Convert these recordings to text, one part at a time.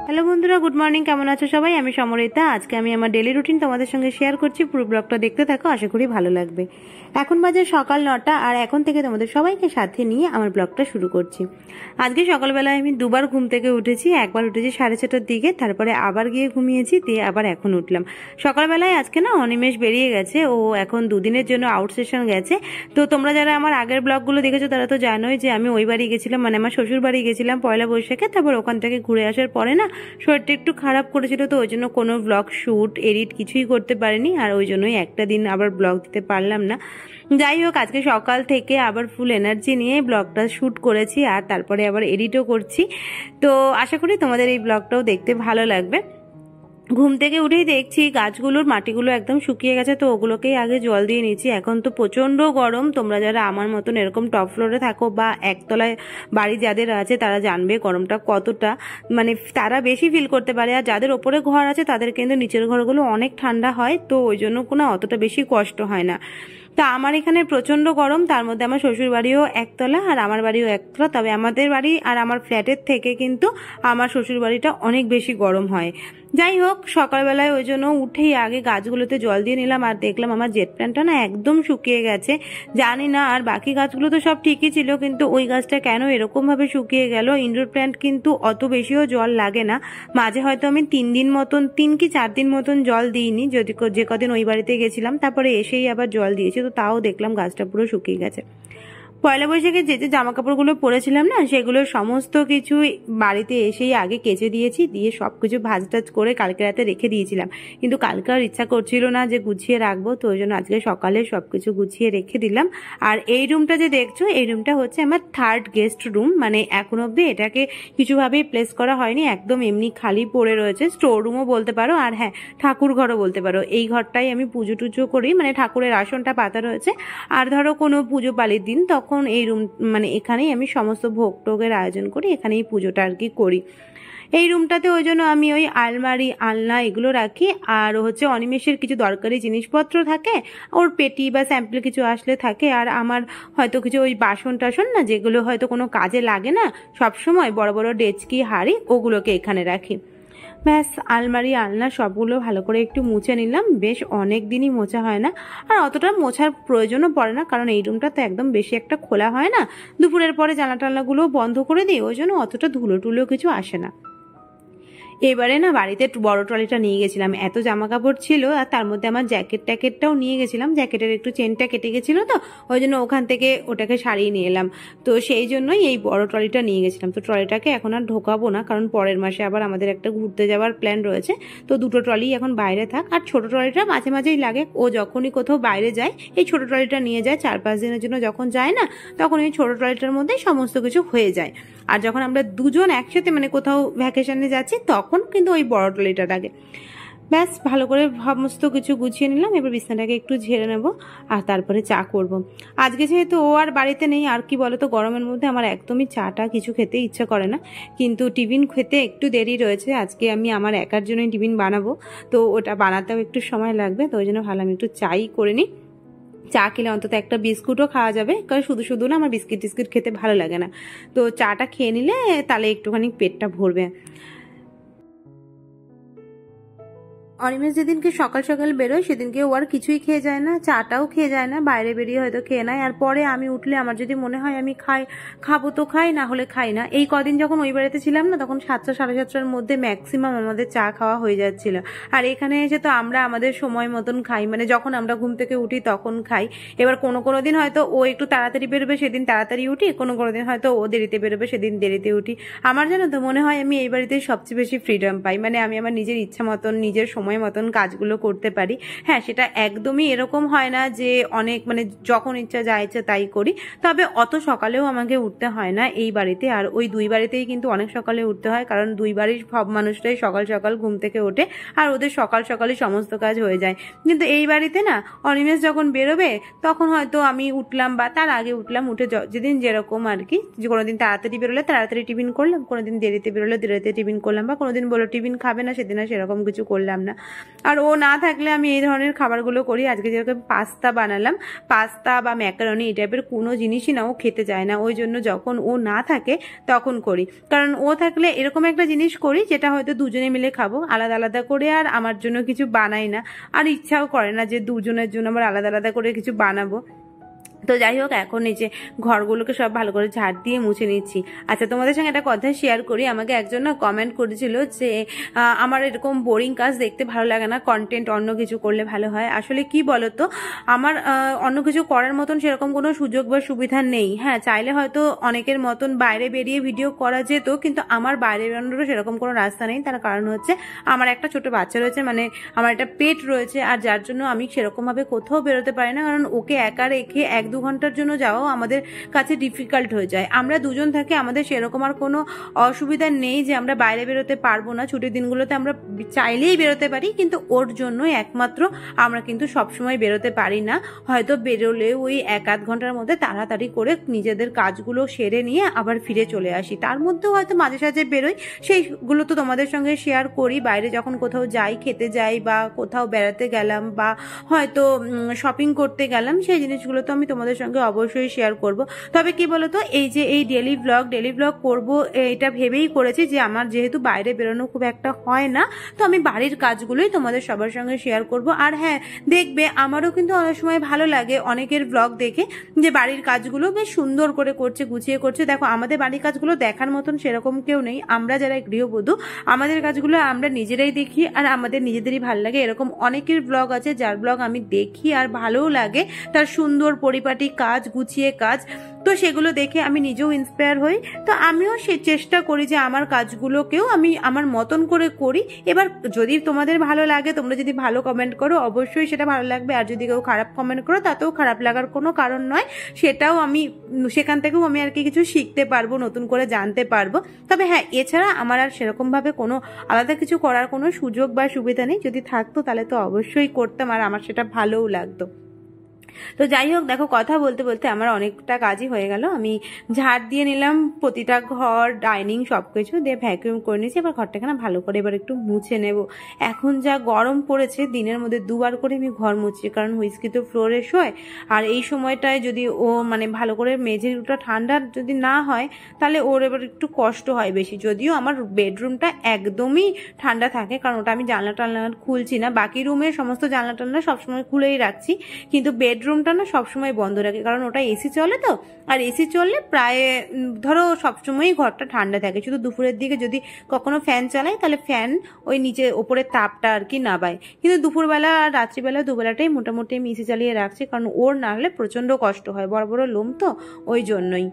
Hello বন্ধুরা, good morning. কেমন আছো সবাই? আমি সমরিতা। আজকে আমি আমার ডেলি রুটিন তোমাদের সঙ্গে শেয়ার করছি। পুরো ব্লগটা দেখতে থাকো, আশা করি ভালো লাগবে। এখন বাজে সকাল 9টা, আর এখন থেকে তোমাদের সবাইকে সাথে নিয়ে আমার ব্লগটা শুরু করছি। আজকে সকালবেলায় আমি দুবার ঘুম থেকে উঠেছি। একবার উঠেছি 6:30টার দিকে, তারপরে আবার গিয়ে ঘুমিয়েছি, দিয়ে আবার এখন উঠলাম। সকালবেলায় আজকে না অনিমেষ বেরিয়ে গেছে, ও এখন দুদিনের জন্য আউট সেশন গেছে। তো তোমরা যারা আমার আগের ব্লগগুলো দেখেছো তারা তো জানোই যে আমি ওই বাড়ি গেছিলাম, মানে আমার শ্বশুর বাড়ি গেছিলাম পয়লা বৈশাখে। তারপর ওখান থেকে ঘুরে আসার পরে না শরীরটা একটু খারাপ করেছিল, তো ওই জন্য কোনো ব্লগ শুট এডিট কিছুই করতে পারিনি, আর ওই জন্যই একটা দিন আবার ব্লগ দিতে পারলাম না। যাই হোক, আজকে সকাল থেকে আবার ফুল এনার্জি নিয়ে ব্লগটা শুট করেছি, আর তারপরে আবার এডিটও করছি। তো আশা করি তোমাদের এই ব্লগটাও দেখতে ভালো লাগবে। ঘুম থেকে উঠেই দেখছি গাছগুলোর মাটিগুলো একদম শুকিয়ে গেছে, তো ওগুলোকেই আগে জল দিয়ে নিচ্ছি। এখন তো প্রচন্ড গরম। তোমরা যারা আমার মতন এরকম টপ ফ্লোরে থাকো বা একতলায় বাড়ি যাদের আছে তারা জানবে গরমটা কতটা, মানে তারা বেশি ফিল করতে পারে। আর যাদের ওপরে ঘর আছে তাদের কিন্তু নিচের ঘরগুলো অনেক ঠান্ডা হয়, তো ওই জন্য কোনো অতটা বেশি কষ্ট হয় না। তা আমার এখানে প্রচন্ড গরম, তার মধ্যে আমার শ্বশুর বাড়িও একতলা আর আমার বাড়িও একতলা। তবে আমাদের বাড়ি আর আমার ফ্ল্যাটের থেকে কিন্তু আমার শ্বশুর বাড়িটা অনেক বেশি গরম হয়। যাই হোক, সকালবেলায় ওই জন্য উঠেই আগে গাছগুলোতে জল দিয়ে নিলাম, আর দেখলাম আমার জেট প্ল্যান্টটা না একদম শুকিয়ে গেছে। জানি না, আর বাকি গাছগুলো তো সব ঠিকই ছিল, কিন্তু ওই গাছটা কেন এরকম ভাবে শুকিয়ে গেল। ইনডোর প্ল্যান্ট কিন্তু অত বেশিও জল লাগে না। মাঝে হয়তো আমি 3 কি 4 দিন মতন জল দিইনি, যদি যে কদিন ওই বাড়িতে গেছিলাম, তারপরে এসেই আবার জল দিয়েছি, তো তাও দেখলাম গাছটা পুরো শুকিয়ে গেছে। পয়লা বৈশাখে যে যে জামা কাপড়গুলো পরেছিলাম না, সেগুলো সমস্ত কিছু বাড়িতে এসেই আগে কেচে দিয়েছি, দিয়ে সবকিছু ভাজ টাজ করে কালকে রাতে রেখে দিয়েছিলাম। কিন্তু কালকে আর ইচ্ছা করছিল না যে গুছিয়ে রাখবো, তো ওই জন্য আজকে সকালে সবকিছু গুছিয়ে রেখে দিলাম। আর এই রুমটা যে দেখছো, এই রুমটা হচ্ছে আমার 3rd গেস্ট রুম। মানে এখন অব্দি এটাকে কিছুভাবেই প্লেস করা হয়নি, একদম এমনি খালি পড়ে রয়েছে। স্টোর রুমও বলতে পারো, আর হ্যাঁ, ঠাকুর ঘরও বলতে পারো। এই ঘরটাই আমি পুজো টুজো করি, মানে ঠাকুরের আসনটা পাতা রয়েছে। আর ধরো কোনো পুজো পালির দিন তখন এই রুম, মানে এখানেই আমি সমস্ত ভোগ টোগের আয়োজন করি, এখানেই পুজোটা আর কি করি। এই রুমটাতে ওই জন্য আমি ওই আলমারি আলনা এগুলো রাখি, আর হচ্ছে অনিমেষের কিছু দরকারি জিনিসপত্র থাকে, ওর পেটি বা স্যাম্পল কিছু আসলে থাকে, আর আমার হয়তো কিছু ওই বাসন টাসন না, যেগুলো হয়তো কোনো কাজে লাগে না সবসময়, বড় বড় ডেচকি হাঁড়ি, ওগুলোকে এখানে রাখি। ব্যাস, আলমারি আলনা সবগুলো ভালো করে একটু মুছে নিলাম। বেশ অনেক দিনই মোছা হয় না, আর অতটা মোছার প্রয়োজনও পড়ে না, কারণ এই রুমটা তো একদম বেশি একটা খোলা হয় না। দুপুরের পরে জানলা টালনাগুলো বন্ধ করে দিই, ওই জন্য অতটা ধুলো টুলো কিছু আসে না। এবারে না বাড়িতে বড় ট্রলিটা নিয়ে গেছিলাম, এত জামা কাপড় ছিল, আর তার মধ্যে আমার জ্যাকেট ট্যাকেটটাও নিয়ে গেছিলাম। জ্যাকেটের একটু চেনটা কেটে গেছিল, তো ওই জন্য ওখান থেকে ওটাকে সারিয়ে নিয়ে এলাম। তো সেই জন্যই এই বড় ট্রলিটা নিয়ে গেছিলাম। তো ট্রলিটাকে এখন আর ঢোকাবো না, কারণ পরের মাসে আবার আমাদের একটা ঘুরতে যাওয়ার প্ল্যান রয়েছে। তো দুটো ট্রলি এখন বাইরে থাক, আর ছোট ট্রলিটা মাঝে মাঝেই লাগে। ও যখনই কোথাও বাইরে যায় এই ছোট ট্রলিটা নিয়ে যায়, 4-5 দিনের জন্য যখন যায় না, তখন এই ছোট ট্রলিটার মধ্যেই সমস্ত কিছু হয়ে যায়। আর যখন আমরা দুজন একসাথে মানে কোথাও ভ্যাকেশনে যাচ্ছি, তখন কিন্তু ওই বড় ট্রলিটা লাগে। ব্যাস, ভালো করে সমস্ত কিছু গুছিয়ে নিলাম। এবার বিছানাটাকে একটু ঝেড়ে নেব, আর তারপরে চা করব। আজকে যেহেতু ও আর বাড়িতে নেই, আর কি বলতো, গরমের মধ্যে আমার একদমই চাটা কিছু খেতে ইচ্ছা করে না, কিন্তু টিফিন খেতে একটু দেরি রয়েছে। আজকে আমি আমার একার জন্যই টিফিন বানাবো, তো ওটা বানাতেও একটু সময় লাগবে, তো ওই জন্য ভালো আমি একটু চাই করে নিই। চা খেলে অন্তত একটা বিস্কুটও খাওয়া যাবে, কারণ শুধু শুধু না আমার বিস্কিট টিস্কিট খেতে ভালো লাগে না। তো চাটা খেয়ে নিলে তাহলে একটুখানি পেটটা ভরবে। অনিমেষ যেদিনকে সকাল সকাল বেরোয় সেদিনকে ও আর কিছুই খেয়ে যায় না, চাটাও খেয়ে যায় না, বাইরে বেরিয়ে হয়তো খেয়ে নেয়। আর পরে আমি উঠলে আমার যদি মনে হয় আমি খাবো তো খাই, না হলে খাই না। এই কদিন যখন ওই বাড়িতে ছিলাম না, তখন 7টা 7:30টার মধ্যে ম্যাক্সিমাম আমাদের চা খাওয়া হয়ে যাচ্ছিল। আর এখানে এসে তো আমরা আমাদের সময় মতন খাই, মানে যখন আমরা ঘুম থেকে উঠি তখন খাই। এবার কোনো কোনো দিন হয়তো ও একটু তাড়াতাড়ি বেরোবে, সেদিন তাড়াতাড়ি উঠি, কোনো কোনো দিন হয়তো ও দেরিতে বেরোবে, সেদিন দেরিতে উঠি। আমার জানো তো মনে হয় আমি এই বাড়িতে সবচেয়ে বেশি ফ্রিডম পাই, মানে আমি আমার নিজের ইচ্ছা মতন নিজের সময় মতন কাজগুলো করতে পারি। হ্যাঁ, সেটা একদমই এরকম হয় না যে অনেক মানে যখন ইচ্ছা যা ইচ্ছা তাই করি, তবে অত সকালেও আমাকে উঠতে হয় না এই বাড়িতে। আর ওই দুই বাড়িতেই কিন্তু অনেক সকালে উঠতে হয়, কারণ দুই বাড়ির সব মানুষটাই সকাল সকাল ঘুম থেকে ওঠে, আর ওদের সকাল সকালে সমস্ত কাজ হয়ে যায়। কিন্তু এই বাড়িতে না অনিমেষ যখন বেরোবে তখন হয়তো আমি উঠলাম বা তার আগে উঠলাম, উঠে যেদিন যেরকম আর কি, যে কোনোদিন তাড়াতাড়ি বেরোলে তাড়াতাড়ি টিফিন করলাম, কোনোদিন দেরিতে বেরোলে দেরিতে টিফিন করলাম, বা কোনোদিন বলো টিফিন খাবে না, সেদিন আর সেরকম কিছু করলাম না। আর ও না থাকলে আমি এই ধরনের খাবারগুলো করি। আজকে যেরকম পাস্তা বানালাম, পাস্তা বা ম্যাকারনি এই টাইপের কোনো জিনিসই না ও খেতে চায় না, ওই জন্য যখন ও না থাকে তখন করি। কারণ ও থাকলে এরকম একটা জিনিস করি যেটা হয়তো দুজনে মিলে খাবো, আলাদা আলাদা করে আর আমার জন্য কিছু বানাই না, আর ইচ্ছাও করে না যে দুজনের জন্য আবার আলাদা আলাদা করে কিছু বানাবো। তো যাই হোক, এখন এই যে ঘরগুলোকে সব ভালো করে ঝাড় দিয়ে মুছে নিচ্ছি। আচ্ছা, তোমাদের সঙ্গে একটা কথা শেয়ার করি। আমাকে একজন না কমেন্ট করেছিল যে আমার এরকম বোরিং কাজ দেখতে ভালো লাগে না, কন্টেন্ট অন্য কিছু করলে ভালো হয়। আসলে কি বলতো, আমার অন্য কিছু করার মতন সেরকম কোনো সুযোগ বা সুবিধা নেই। হ্যাঁ, চাইলে হয়তো অনেকের মতন বাইরে বেরিয়ে ভিডিও করা যেত, কিন্তু আমার বাইরে বেরোনোরও সেরকম কোনো রাস্তা নেই। তার কারণ হচ্ছে আমার একটা ছোট বাচ্চা রয়েছে, মানে আমার একটা পেট রয়েছে, আর যার জন্য আমি সেরকমভাবে কোথাও বেরোতে পারি না। কারণ ওকে একা রেখে 1-2 ঘন্টার জন্য যাওয়াও আমাদের কাছে ডিফিকাল্ট হয়ে যায়। আমরা দুজন থাকি, আমাদের সেরকম আর কোনো অসুবিধা নেই যে আমরা বাইরে বেরোতে পারবো না। ছুটির দিনগুলোতে আমরা চাইলেই বেরোতে পারি, কিন্তু ওর জন্যই একমাত্র আমরা কিন্তু সবসময় বেরোতে পারি না। হয়তো বেরোলে ওই 1-8 ঘন্টার মধ্যে তাড়াতাড়ি করে নিজেদের কাজগুলো সেরে নিয়ে আবার ফিরে চলে আসি। তার মধ্যেও হয়তো মাঝে সাঝে বেরোই, সেইগুলো তো তোমাদের সঙ্গে শেয়ার করি। বাইরে যখন কোথাও যাই, খেতে যাই বা কোথাও বেড়াতে গেলাম বা হয়তো শপিং করতে গেলাম, সেই জিনিসগুলো তো আমি তোমাদের সঙ্গে অবশ্যই শেয়ার করব। তবে কি বলতো, এই যে এই ডেলি ব্লগ করব, এটা ভেবেই করেছি যে আমার যেহেতু বাইরে বেরোনো খুব একটা হয় না, তো আমি বাড়ির কাজগুলোই তোমাদের সবার সঙ্গে শেয়ার করব। আর হ্যাঁ, দেখবে আমারও কিন্তু অনেক সময় ভালো লাগে অনেকের ব্লগ দেখে যে বাড়ির কাজগুলো বেশ সুন্দর করে করছে, গুছিয়ে করছে। দেখো, আমাদের বাড়ির কাজগুলো দেখার মতন সেরকম কেউ নেই। আমরা যারা গৃহবধূ, আমাদের কাজগুলো আমরা নিজেরাই দেখি আর আমাদের নিজেদেরই ভালো লাগে। এরকম অনেকের ব্লগ আছে যার ব্লগ আমি দেখি আর ভালোও লাগে, তার সুন্দর পরিপাটি কাজ, গুছিয়ে কাজ, তো সেগুলো দেখে আমি নিজেও ইন্সপায়ার হই। তো আমিও সে চেষ্টা করি যে আমার কাজগুলোকেও আমি আমার মতন করে করি। এবার যদি তোমাদের ভালো লাগে, তোমরা যদি ভালো কমেন্ট করো, অবশ্যই সেটা ভালো লাগবে। আর যদি কেউ খারাপ কমেন্ট করো, তাতেও খারাপ লাগার কোনো কারণ নয়। সেটাও আমি, সেখান থেকেও আমি আর কি কিছু শিখতে পারবো, নতুন করে জানতে পারবো। তবে হ্যাঁ, এছাড়া আমার আর সেরকমভাবে কোনো আলাদা কিছু করার কোনো সুযোগ বা সুবিধা নেই। যদি থাকতো তাহলে তো অবশ্যই করতাম, আর আমার সেটা ভালোও লাগতো। তো যাই হোক, দেখো, কথা বলতে বলতে আমার অনেকটা কাজই হয়ে গেল। আমি ঝাড় দিয়ে নিলাম প্রতিটা ঘর, ডাইনিং সবকিছু দিয়ে ভ্যাকুয়াম করে নিয়েছি। এবার ঘরটাকে না ভালো করে এবার একটু মুছে নেব। এখন যা গরম পড়েছে, দিনের মধ্যে 2বার করে আমি ঘর মুছি, কারণ হুইস্কি তো ফ্লোরে শোয়। আর এই সময়টায় যদি ও মানে ভালো করে মেঝেটা ঠান্ডা যদি না হয়, তাহলে ওর এবার একটু কষ্ট হয় বেশি। যদিও আমার বেডরুমটা একদমই ঠান্ডা থাকে, কারণ ওটা আমি জানলা টানলা খুলছি না। বাকি রুমের সমস্ত জানলা টানলা সবসময় খুলেই রাখছি, কিন্তু বেডরুমটা না সবসময় বন্ধ রাখি, কারণ ওটা এসি চলে তো। আর এসি চললে প্রায় ধরো সবসময়ই ঘরটা ঠান্ডা থাকে। শুধু দুপুরের দিকে যদি কখনো ফ্যান চালাই, তাহলে ফ্যান ওই নিচে ওপরের তাপটা আর কি নাবায়। কিন্তু দুপুরবেলা আর রাত্রিবেলা দুবেলাটাই মোটামুটি আমি এসি চালিয়ে রাখছি, কারণ ওর না হলে প্রচন্ড কষ্ট হয়, বড় বড় লোম তো, ওই জন্যই।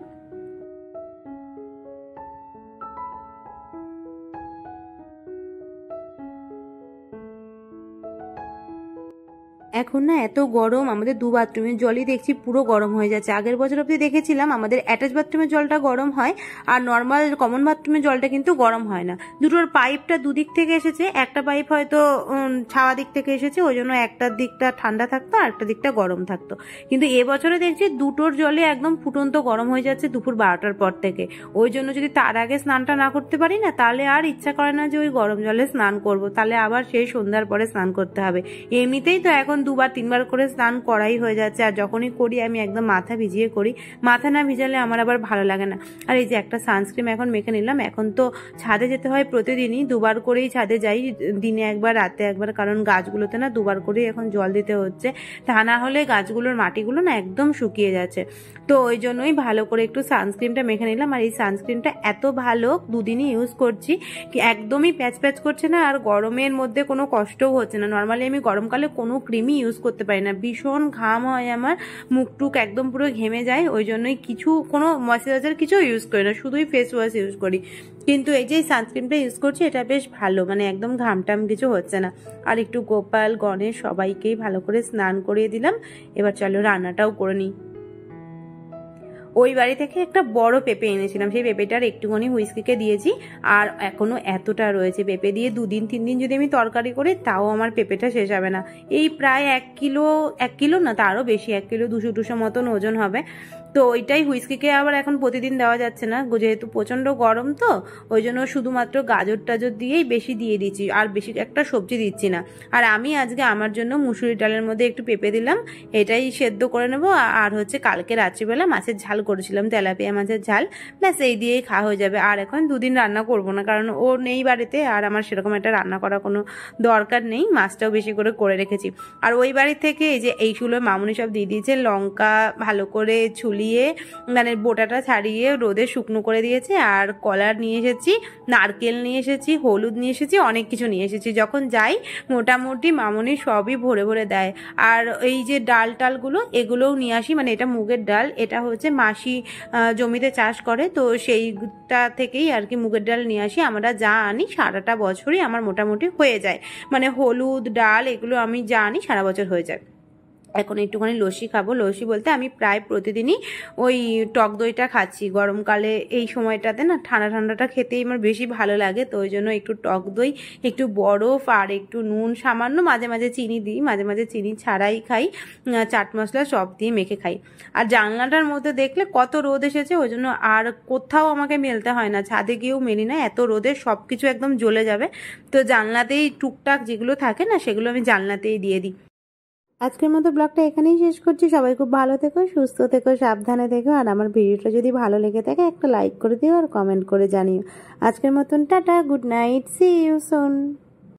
এখন না এত গরম, আমাদের 2 বাথরুমের জলই দেখছি পুরো গরম হয়ে যাচ্ছে। আগের বছর অব্দি দেখেছিলাম আমাদের অ্যাটাচ বাথরুমের জলটা গরম হয়, আর নর্মাল কমন বাথরুমের জলটা কিন্তু গরম হয় না। দুটোর পাইপটা দুদিক থেকে এসেছে, একটা পাইপ হয়তো ছাওয়া দিক থেকে এসেছে, ওই জন্য একটা দিকটা ঠান্ডা থাকতো আর একটা দিকটা গরম থাকতো। কিন্তু এবছরে দেখছি দুটোর জলে একদম ফুটন্ত গরম হয়ে যাচ্ছে দুপুর 12টার পর থেকে। ওই জন্য যদি তার আগে স্নানটা না করতে পারি না, তাহলে আর ইচ্ছা করে না যে ওই গরম জলে স্নান করব, তাহলে আবার সেই সন্ধ্যার পরে স্নান করতে হবে। এমনিতেই তো এখন 2-3বার করে স্নান করাই হয়ে যাচ্ছে, আর যখনই করি আমি একদম মাথা ভিজিয়ে করি। মাথা না ভিজালে আমার আবার ভালো লাগে না। আর এই যে একটা সানস্ক্রিন এখন মেখে নিলাম। এখন তো ছাদে যেতে হয় প্রতিদিনই, 2বার করেই ছাদে যাই, দিনে একবার রাতে একবার, কারণ গাছগুলোতে না 2বার করেই এখন জল দিতে হচ্ছে। তা না হলে গাছগুলোর মাটিগুলো না একদম শুকিয়ে যাচ্ছে। তো ওই জন্যই ভালো করে একটু সানস্ক্রিনটা মেখে নিলাম। আর এই সানস্ক্রিনটা এত ভালো, 2দিনই ইউজ করছি, একদমই প্যাচ প্যাচ করছে না, আর গরমের মধ্যে কোনো কষ্টও হচ্ছে না। নর্মালি আমি গরমকালে কোনো ক্রিমই ইউজ করতে পারি না, ভীষণ ঘাম হয় আমার, মুখ টুক একদম পুরো ঘেমে যায়। ওই জন্যই কোনো ময়শ্চারাইজার কিছু ইউজ করি না, শুধুই ফেস ওয়াশ ইউজ করি। কিন্তু এই যে সানস্ক্রিনটা ইউজ করছি, এটা বেশ ভালো, মানে একদম ঘামটাম কিছু হচ্ছে না। আর একটু গোপাল গণেশ সবাইকেই ভালো করে স্নান করিয়ে দিলাম। এবার চলো রান্নাটাও করে নিই। ওই বাড়ি থেকে একটা বড় পেঁপে এনেছিলাম, সেই পেঁপেটার একটুখানি হুইস্কিকে দিয়েছি, আর এখনো এতটা রয়েছে। পেঁপে দিয়ে 2-3 দিন যদি আমি তরকারি করি, তাও আমার পেঁপেটা শেষ হবে না। এই প্রায় 1 কিলো না, তারও বেশি, 1 কিলো 200 মতন ওজন হবে। তো ওইটাই হুইস্কিকে আবার এখন প্রতিদিন দেওয়া যাচ্ছে না, যেহেতু প্রচণ্ড গরম, তো ওই জন্য শুধুমাত্র গাজর টাজর দিয়েই বেশি দিয়ে দিচ্ছি, আর বেশি একটা সবজি দিচ্ছি না। আর আমি আজকে আমার জন্য মুসুরি ডালের মধ্যে একটু পেঁপে দিলাম, এটাই সেদ্ধ করে নেবো। আর হচ্ছে কালকে রাত্রিবেলা মাছের ঝাল করেছিলাম, তেলাপিয়া মাছের ঝাল, ব্যাস এই দিয়েই খাওয়া হয়ে যাবে। আর এখন দুদিন রান্না করবো না, কারণ ও নেই বাড়িতে, আর আমার সেরকম একটা রান্না করার কোনো দরকার নেই। মাছটাও বেশি করে রেখেছি। আর ওই বাড়ি থেকে এই যে এইগুলো মামুনি সব দিয়ে দিয়েছে, লঙ্কা ভালো করে ছুলিয়ে মানে বোটাটা ছাড়িয়ে রোদে শুকনো করে দিয়েছে। আর কলার নিয়ে এসেছি, নারকেল নিয়ে এসেছি, হলুদ নিয়ে এসেছি, অনেক কিছু নিয়ে এসেছি। যখন যাই মোটামুটি মামুনি সবই ভরে ভরে দেয়। আর এই যে ডাল টালগুলো এগুলোও নিয়ে আসি, মানে এটা মুগের ডাল, এটা হচ্ছে মাসি জমিতে চাষ করে, তো সেইটা থেকেই আর কি মুগের ডাল নিয়ে আসি। আমরা যা আনি সারাটা বছরই আমার মোটামুটি হয়ে যায়, মানে হলুদ ডাল এগুলো আমি যা আনি সারা বছর হয়ে যায়। এখন একটুখানি লস্যি খাবো। লস্যি বলতে আমি প্রায় প্রতিদিনই ওই টক দইটা খাচ্ছি গরমকালে। এই সময়টাতে না ঠান্ডা ঠান্ডাটা খেতেই আমার বেশি ভালো লাগে, তো ওই জন্য একটু টক দই, একটু বরফ আর একটু নুন সামান্য, মাঝে মাঝে চিনি দিই, মাঝে মাঝে চিনি ছাড়াই খাই, চাট মশলা সব দিয়ে মেখে খাই। আর জানলাটার মধ্যে দেখলে কত রোদ এসেছে, ওই জন্য আর কোথাও আমাকে মেলতে হয় না, ছাদে গিয়েও মেলি না, এত রোদে সব কিছু একদম জ্বলে যাবে। তো জানলাতেই টুকটাক যেগুলো থাকে না সেগুলো আমি জানলাতেই দিয়ে দিই। আজকের মতো ব্লগটা এখানেই শেষ করছি। সবাই খুব ভালো থেকো, সুস্থ থেকো, সাবধানে থেকো। আর আমার ভিডিওটা যদি ভালো লেগে থাকে একটা লাইক করে দিও আর কমেন্ট করে জানিও। আজকের মতন tata, good night, see you soon.